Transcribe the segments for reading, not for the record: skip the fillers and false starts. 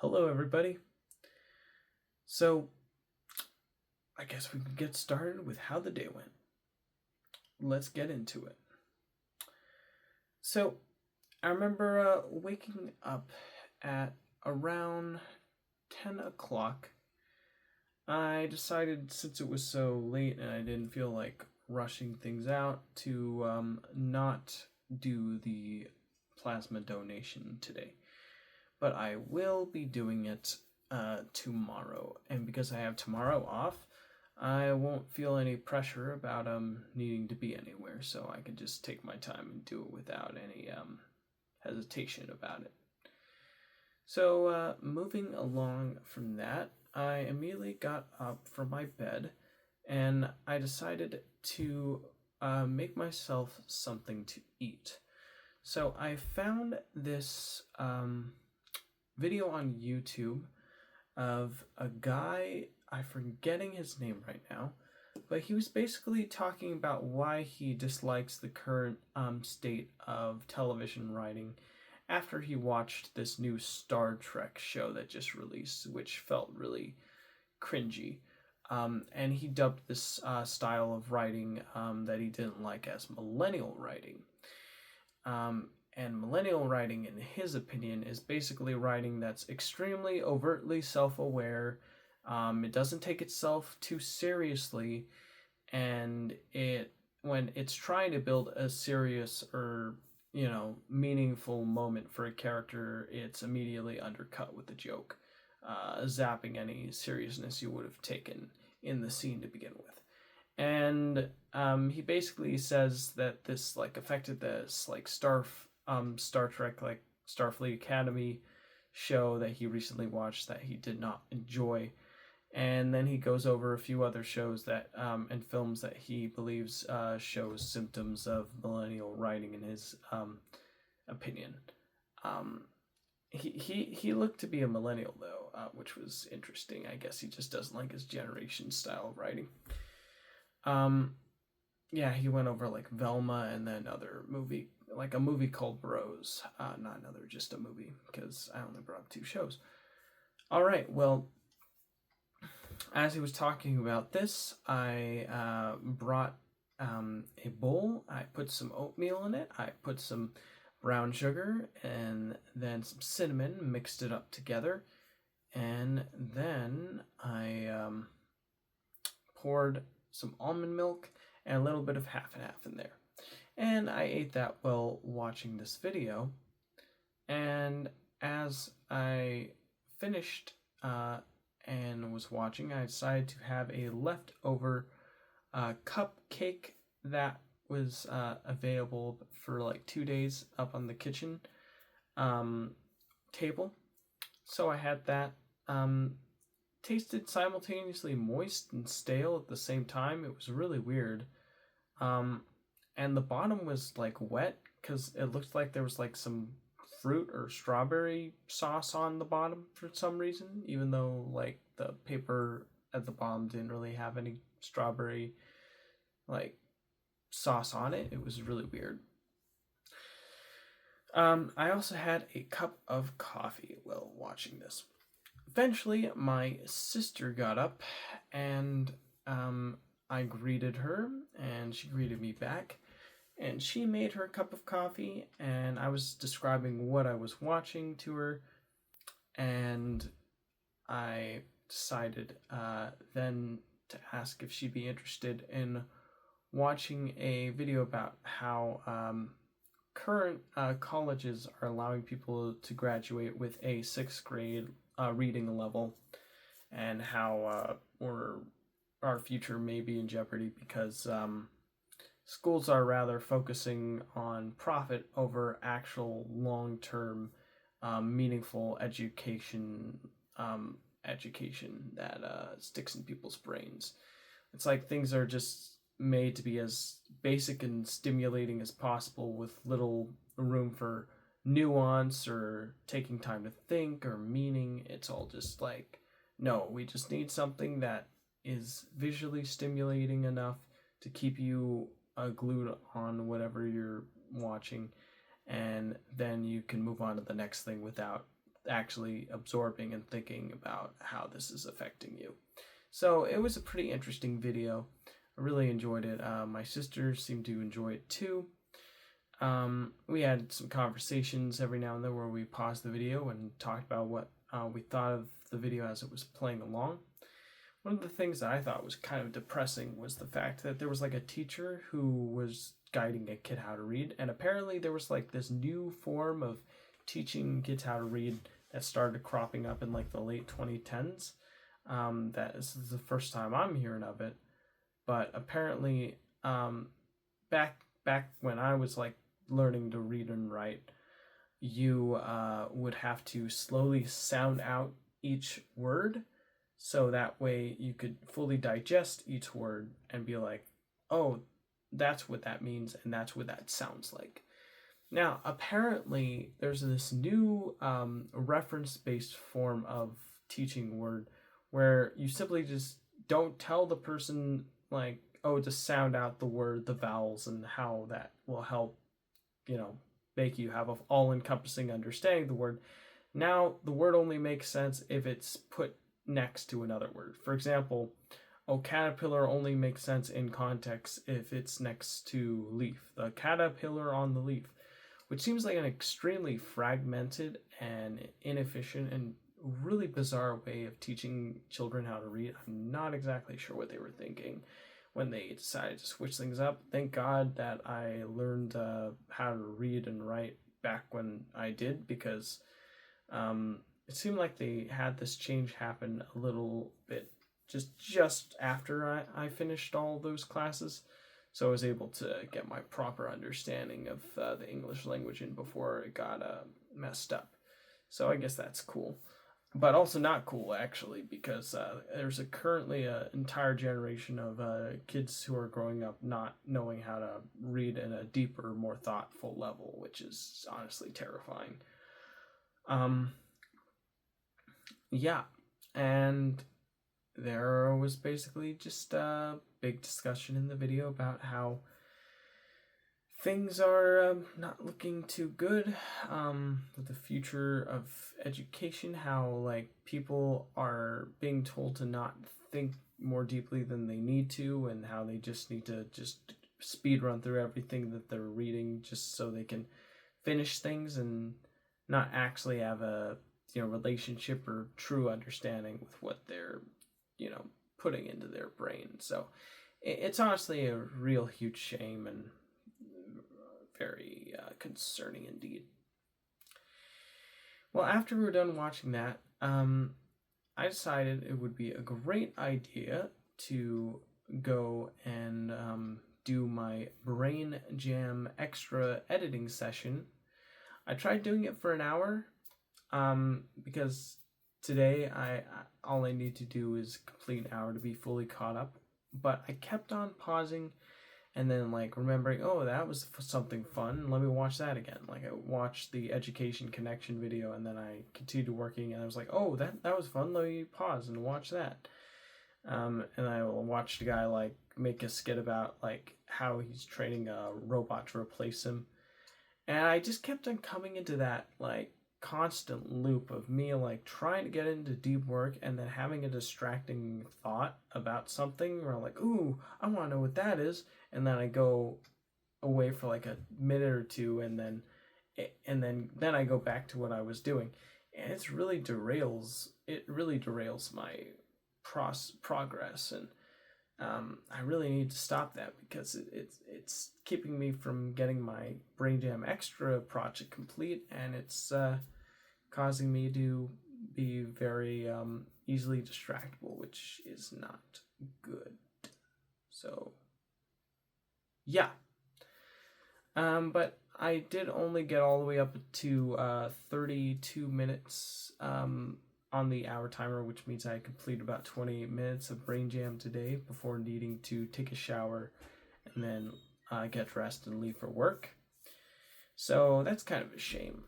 Hello, everybody. So, I guess we can get started with how the day went. Let's get into it. So, I remember waking up at around 10 o'clock. I decided, since it was so late and I didn't feel like rushing things out, to not do the plasma donation today. But I will be doing it tomorrow. And because I have tomorrow off, I won't feel any pressure about needing to be anywhere, so I can just take my time and do it without any hesitation about it. So moving along from that, I immediately got up from my bed, and I decided to make myself something to eat. So I found this video on YouTube of a guy, I'm forgetting his name right now, but he was basically talking about why he dislikes the current state of television writing after he watched this new Star Trek show that just released, which felt really cringy. And he dubbed this style of writing that he didn't like as millennial writing. And millennial writing, in his opinion, is basically writing that's extremely overtly self-aware. It doesn't take itself too seriously, and when it's trying to build a serious or meaningful moment for a character, it's immediately undercut with a joke, zapping any seriousness you would have taken in the scene to begin with. And he basically says that this affected this Star Trek Starfleet Academy show that he recently watched that he did not enjoy. And then he goes over a few other shows that and films that he believes shows symptoms of millennial writing in his opinion. He looked to be a millennial though, which was interesting. I guess he just doesn't like his generation style of writing. Yeah, he went over Velma and then other movie, like a movie called Bros. Not another, just a movie, because I only brought up two shows. All right, well, as he was talking about this, I brought a bowl. I put some oatmeal in it. I put some brown sugar and then some cinnamon, mixed it up together. And then I poured some almond milk and a little bit of half and half in there. And I ate that while watching this video. And as I finished and was watching, I decided to have a leftover cupcake that was available for 2 days up on the kitchen table. So I had that. Tasted simultaneously moist and stale at the same time. It was really weird. And the bottom was wet because it looked like there was some fruit or strawberry sauce on the bottom for some reason, even though the paper at the bottom didn't really have any strawberry sauce on it. It was really weird. I also had a cup of coffee while watching this. Eventually, my sister got up and I greeted her and she greeted me back. And she made her a cup of coffee, and I was describing what I was watching to her, and I decided then to ask if she'd be interested in watching a video about how current colleges are allowing people to graduate with a 6th grade reading level, and how our future may be in jeopardy because schools are rather focusing on profit over actual long-term meaningful education that sticks in people's brains. It's like things are just made to be as basic and stimulating as possible with little room for nuance or taking time to think or meaning. It's all just no, we just need something that is visually stimulating enough to keep you glued on whatever you're watching, and then you can move on to the next thing without actually absorbing and thinking about how this is affecting you. So it was a pretty interesting video. I really enjoyed it. My sister seemed to enjoy it too. We had some conversations every now and then where we paused the video and talked about what we thought of the video as it was playing along. One of the things that I thought was kind of depressing was the fact that there was like a teacher who was guiding a kid how to read, and apparently there was like this new form of teaching kids how to read that started cropping up in like the late 2010s. That is the first time I'm hearing of it, but apparently back when I was like learning to read and write, you would have to slowly sound out each word, so that way you could fully digest each word and be like, oh, that's what that means and that's what that sounds like. Now, apparently, there's this new reference-based form of teaching word where you simply just don't tell the person, like, oh, to sound out the word, the vowels, and how that will help, make you have an all-encompassing understanding of the word. Now, the word only makes sense if it's put next to another word. For example, caterpillar only makes sense in context if it's next to leaf. The caterpillar on the leaf, which seems like an extremely fragmented and inefficient and really bizarre way of teaching children how to read. I'm not exactly sure what they were thinking when they decided to switch things up. Thank God that I learned how to read and write back when I did, because it seemed like they had this change happen a little bit just after I finished all those classes. So I was able to get my proper understanding of the English language in before it got messed up. So I guess that's cool. But also not cool, actually, because there's currently an entire generation of kids who are growing up not knowing how to read in a deeper, more thoughtful level, which is honestly terrifying. Yeah, and there was basically just a big discussion in the video about how things are not looking too good with the future of education, how like people are being told to not think more deeply than they need to, and how they just need to just speed run through everything that they're reading just so they can finish things and not actually have a relationship or true understanding with what they're putting into their brain. So it's honestly a real huge shame and very concerning indeed. Well, after we were done watching that, I decided it would be a great idea to go and do my Brain Jam extra editing session. I tried doing it for an hour because today I all I need to do is complete an hour to be fully caught up, but I kept on pausing and then like remembering, oh, that was something fun, let me watch that again. Like I watched the Education Connection video and then I continued working and I was like, oh, that was fun, let me pause and watch that. And I watched a guy like make a skit about like how he's training a robot to replace him, and I just kept on coming into that like constant loop of me like trying to get into deep work and then having a distracting thought about something where I'm like, ooh, I want to know what that is, and then I go away for like a minute or two and then I go back to what I was doing, and it really derails my progress, and I really need to stop that because it's keeping me from getting my Brain Jam Extra project complete, and it's causing me to be very easily distractible, which is not good. So, yeah. But I did only get all the way up to 32 minutes on the hour timer, which means I completed about 28 minutes of Brain Jam today before needing to take a shower and then get dressed and leave for work. So that's kind of a shame.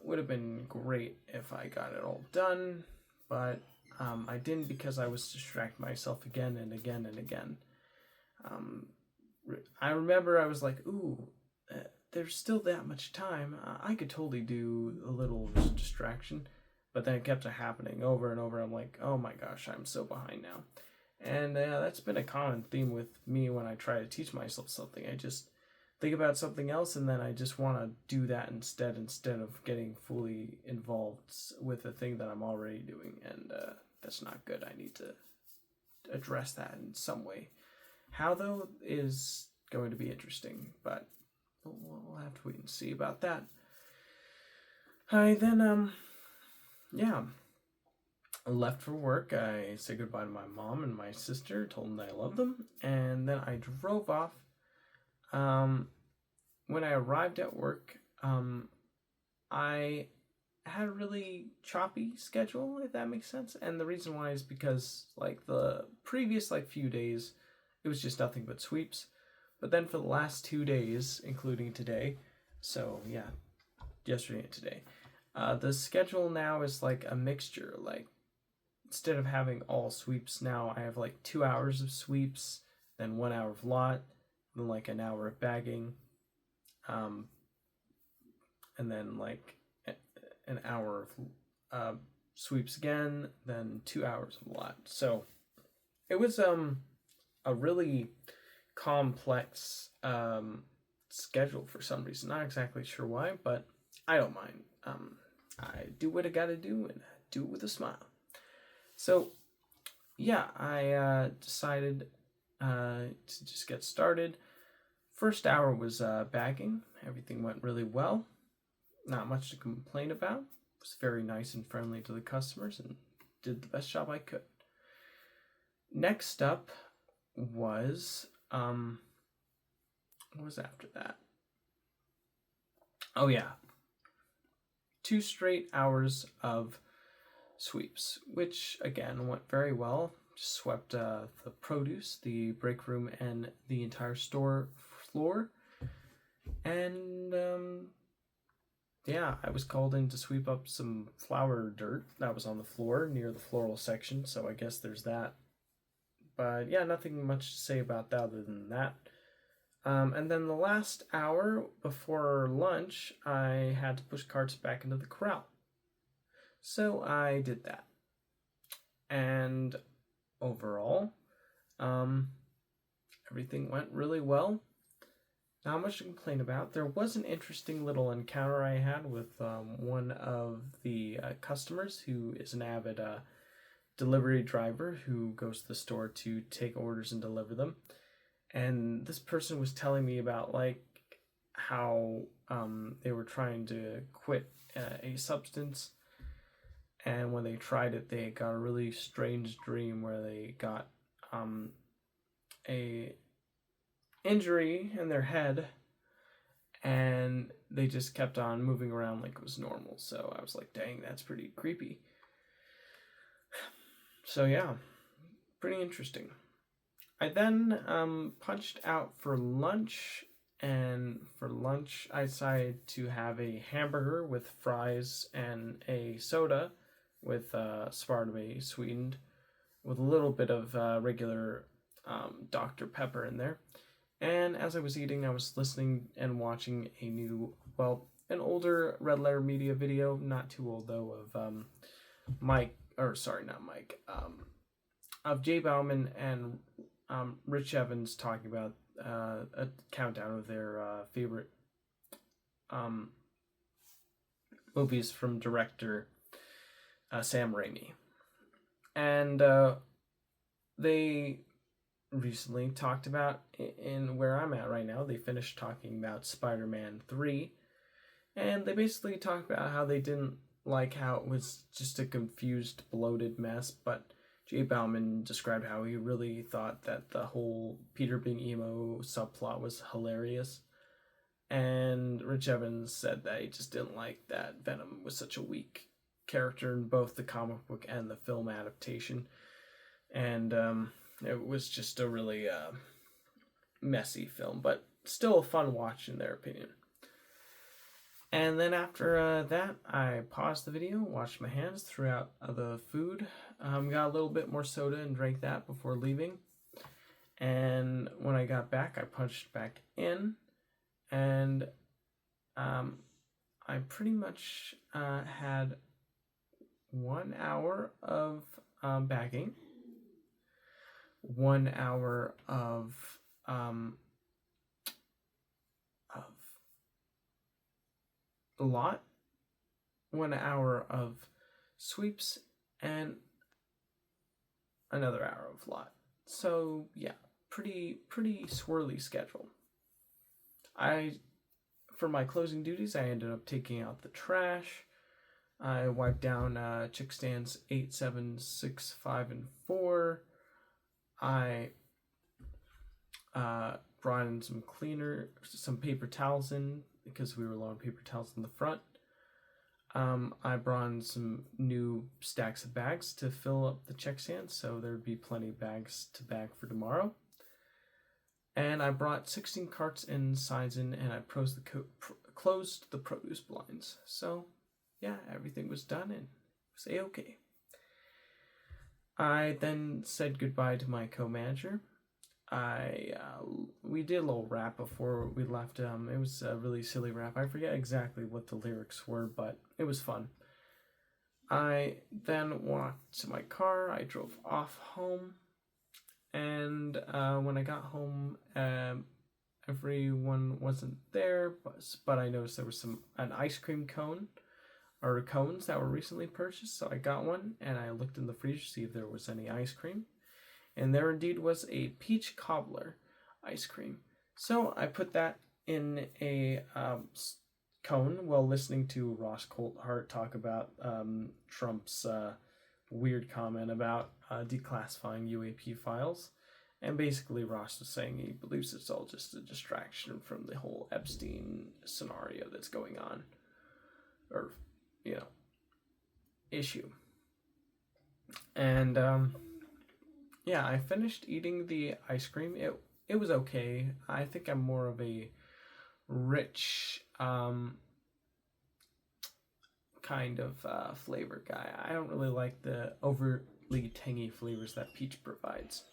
Would have been great if I got it all done, but I didn't because I was distracting myself again and again and again. I remember I was like, ooh, there's still that much time. I could totally do a little distraction. But then it kept happening over and over. I'm like, oh my gosh, I'm so behind now. And that's been a common theme with me when I try to teach myself something. I just think about something else and then I just want to do that instead of getting fully involved with the thing that I'm already doing. And that's not good. I need to address that in some way. How, though, is going to be interesting, but we'll have to wait and see about that. I then, yeah, left for work. I said goodbye to my mom and my sister, told them that I love them, and then I drove off. When I arrived at work, I had a really choppy schedule, if that makes sense. And the reason why is because like the previous few days, it was just nothing but sweeps. But then for the last 2 days, including today, so yeah, yesterday and today, the schedule now is like a mixture. Like instead of having all sweeps, now I have like 2 hours of sweeps, then 1 hour of lot, then like an hour of bagging, and then like an hour of sweeps again, then 2 hours of lot. So it was a really complex schedule for some reason. Not exactly sure why, but I don't mind. I do what I gotta do, and I do it with a smile. So yeah, I decided to just get started. First hour was bagging. Everything went really well. Not much to complain about. Was very nice and friendly to the customers and did the best job I could. Next up was what was after that? Oh yeah, 2 straight hours of sweeps, which again went very well. Just swept the produce, the break room, and the entire store floor. And yeah, I was called in to sweep up some flower dirt that was on the floor near the floral section, so I guess there's that. But yeah, nothing much to say about that other than that. And then the last hour before lunch, I had to push carts back into the corral. So I did that. And overall, everything went really well. Not much to complain about. There was an interesting little encounter I had with one of the customers who is an avid delivery driver who goes to the store to take orders and deliver them. And this person was telling me about like how they were trying to quit a substance, and when they tried it, they got a really strange dream where they got a injury in their head, and they just kept on moving around like it was normal. So I was like, dang, that's pretty creepy. So yeah, pretty interesting. I then punched out for lunch, and for lunch I decided to have a hamburger with fries and a soda with Spartame sweetened, with a little bit of regular Dr. Pepper in there. And as I was eating, I was listening and watching an older Red Letter Media video, not too old though, of of Jay Bauman and Rich Evans talking about a countdown of their favorite movies from director Sam Raimi. And they recently talked about, in where I'm at right now, they finished talking about Spider-Man 3, and they basically talked about how they didn't like how it was just a confused, bloated mess, but Jay Bauman described how he really thought that the whole Peter being emo subplot was hilarious, and Rich Evans said that he just didn't like that Venom was such a weak character in both the comic book and the film adaptation, and it was just a really messy film, but still a fun watch in their opinion. And then after that, I paused the video, washed my hands, threw out the food, got a little bit more soda and drank that before leaving. And when I got back, I punched back in, and I pretty much had 1 hour of bagging, 1 hour of lot, 1 hour of sweeps, and another hour of lot. So yeah, pretty swirly schedule. For my closing duties, I ended up taking out the trash. I wiped down chick stands 8, 7, 6, 5, and 4. I brought in some paper towels in because we were low on paper towels in the front. I brought in some new stacks of bags to fill up the check stands, so there'd be plenty of bags to bag for tomorrow. And I brought 16 carts and signs in, and I closed the produce blinds. So, yeah, everything was done and it was a-okay. I then said goodbye to my co-manager. We did a little rap before we left. It was a really silly rap. I forget exactly what the lyrics were, but it was fun. I then walked to my car. I drove off home, and when I got home, everyone wasn't there, but I noticed there was an ice cream cone or cones that were recently purchased, so I got one, and I looked in the freezer to see if there was any ice cream. And there indeed was a peach cobbler ice cream. So I put that in a cone while listening to Ross Coulthart talk about Trump's weird comment about declassifying UAP files. And basically Ross was saying he believes it's all just a distraction from the whole Epstein scenario that's going on. Or, issue. And, yeah, I finished eating the ice cream. It was okay. I think I'm more of a rich kind of flavor guy. I don't really like the overly tangy flavors that peach provides.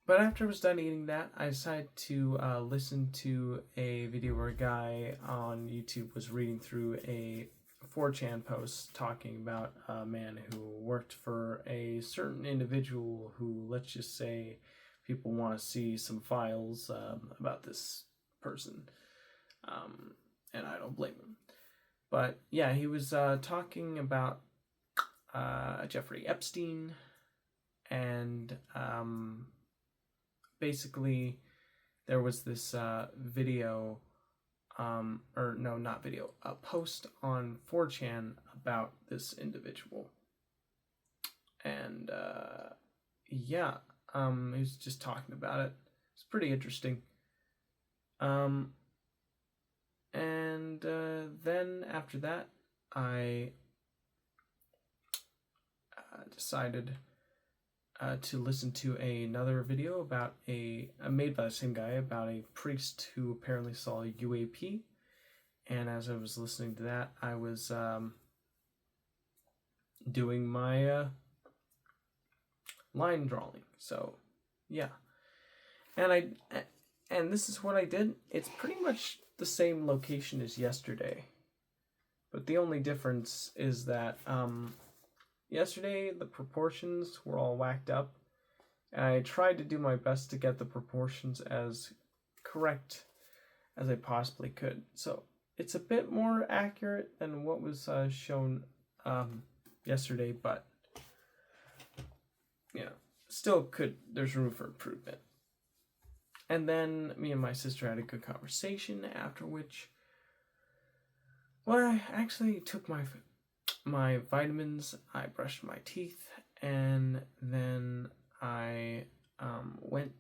But after I was done eating that, I decided to listen to a video where a guy on YouTube was reading through a 4chan post talking about a man who worked for a certain individual who, let's just say, people want to see some files about this person. And I don't blame him. But yeah, he was talking about Jeffrey Epstein, and basically there was this video, a post on 4chan about this individual. And he was just talking about it. It's pretty interesting. And then after that, I decided to listen to another video about made by the same guy about a priest who apparently saw a UAP. And as I was listening to that, I was doing my line drawing. So, yeah. And this is what I did. It's pretty much the same location as yesterday. But the only difference is that yesterday the proportions were all whacked up. And I tried to do my best to get the proportions as correct as I possibly could. So it's a bit more accurate than what was shown yesterday, but still there's room for improvement. And then me and my sister had a good conversation, after which, I actually took my vitamins, I brushed my teeth, and then I went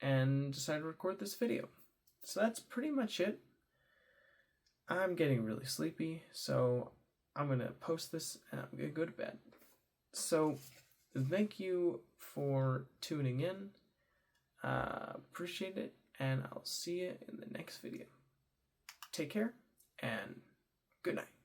and decided to record this video. So that's pretty much it. I'm getting really sleepy, so I'm going to post this and I'm going to go to bed. So thank you for tuning in. Appreciate it, and I'll see you in the next video. Take care, and good night.